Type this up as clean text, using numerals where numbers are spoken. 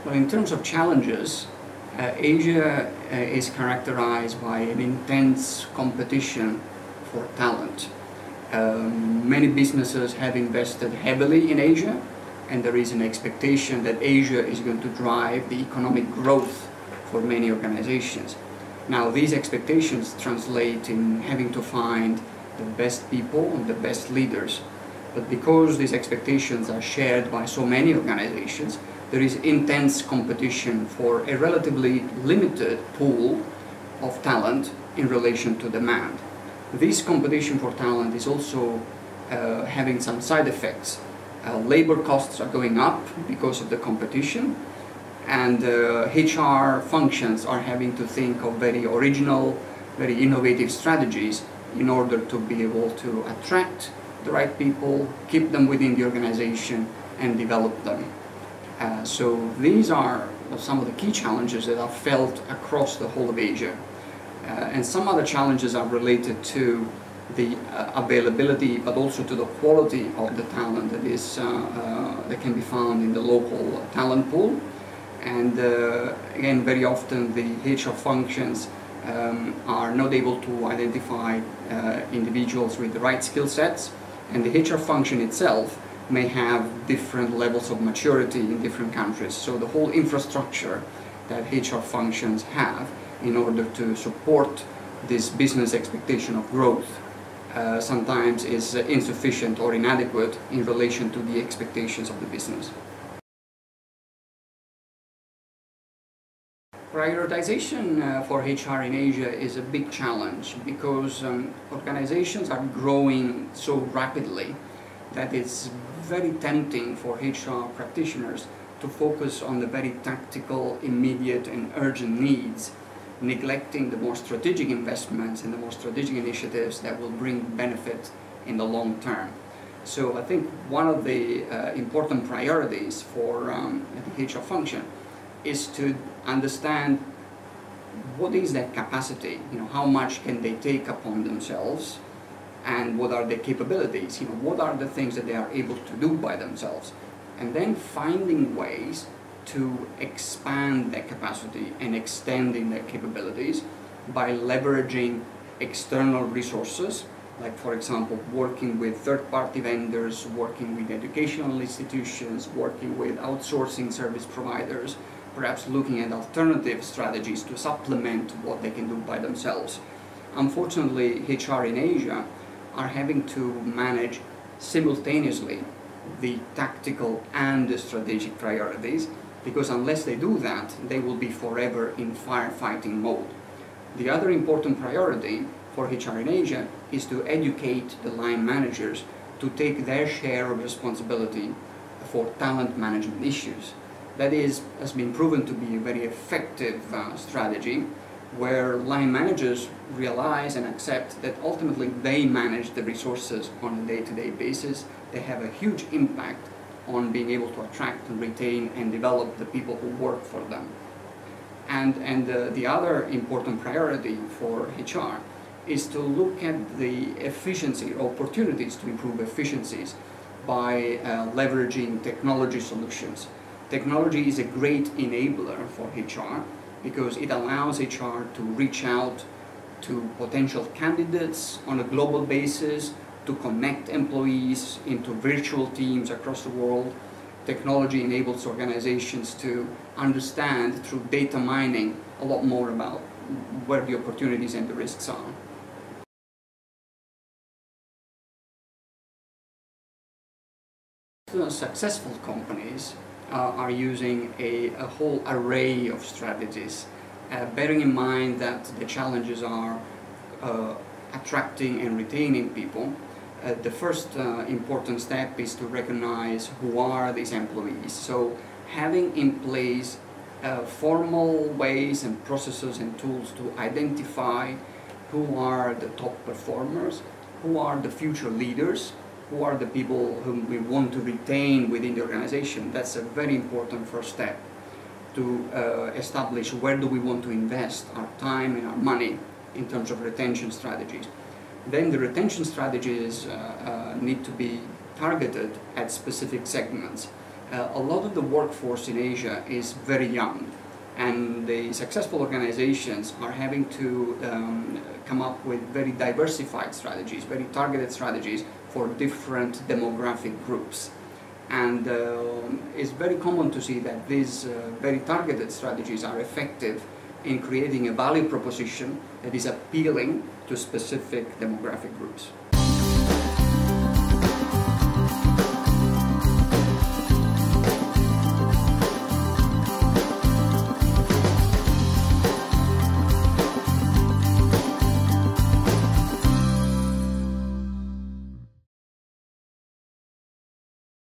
Well, in terms of challenges, Asia is characterized by an intense competition for talent. Many businesses have invested heavily in Asia, and there is an expectation that Asia is going to drive the economic growth for many organizations. Now, these expectations translate in having to find the best people and the best leaders. But because these expectations are shared by so many organizations, there is intense competition for a relatively limited pool of talent in relation to demand. This competition for talent is also having some side effects. Labor costs are going up because of the competition, and HR functions are having to think of very original, very innovative strategies in order to be able to attract the right people, keep them within the organization, and develop them. So these are some of the key challenges that are felt across the whole of Asia. And some other challenges are related to the availability, but also to the quality of the talent that can be found in the local talent pool. And again, very often the HR functions are not able to identify individuals with the right skill sets, and the HR function itself may have different levels of maturity in different countries. So the whole infrastructure that HR functions have in order to support this business expectation of growth sometimes is insufficient or inadequate in relation to the expectations of the business. Prioritization for HR in Asia is a big challenge because organizations are growing so rapidly that it's very tempting for HR practitioners to focus on the very tactical, immediate and urgent needs, neglecting the more strategic investments and the more strategic initiatives that will bring benefit in the long term. So I think one of the important priorities for the HR function is to understand what is that capacity, how much can they take upon themselves, and what are their capabilities, what are the things that they are able to do by themselves, and then finding ways to expand their capacity and extending their capabilities by leveraging external resources, like for example working with third-party vendors, working with educational institutions, working with outsourcing service providers, perhaps looking at alternative strategies to supplement what they can do by themselves. Unfortunately, HR in Asia are having to manage simultaneously the tactical and the strategic priorities, because unless they do that, they will be forever in firefighting mode. The other important priority for HR in Asia is to educate the line managers to take their share of responsibility for talent management issues. That has been proven to be a very effective strategy, where line managers realize and accept that ultimately they manage the resources on a day-to-day basis. They have a huge impact on being able to attract and retain and develop the people who work for them. And the other important priority for HR is to look at the efficiency, opportunities to improve efficiencies by leveraging technology solutions. Technology is a great enabler for HR because it allows HR to reach out to potential candidates on a global basis, to connect employees into virtual teams across the world. Technology enables organizations to understand through data mining a lot more about where the opportunities and the risks are. Successful companies are using a whole array of strategies, bearing in mind that the challenges are attracting and retaining people. The first important step is to recognize who are these employees. So having in place formal ways and processes and tools to identify who are the top performers, who are the future leaders, who are the people whom we want to retain within the organization. That's a very important first step to establish where do we want to invest our time and our money in terms of retention strategies. Then the retention strategies need to be targeted at specific segments. a lot of the workforce in Asia is very young, and the successful organizations are having to come up with very diversified strategies, very targeted strategies for different demographic groups. And it's very common to see that these very targeted strategies are effective in creating a value proposition that is appealing to specific demographic groups.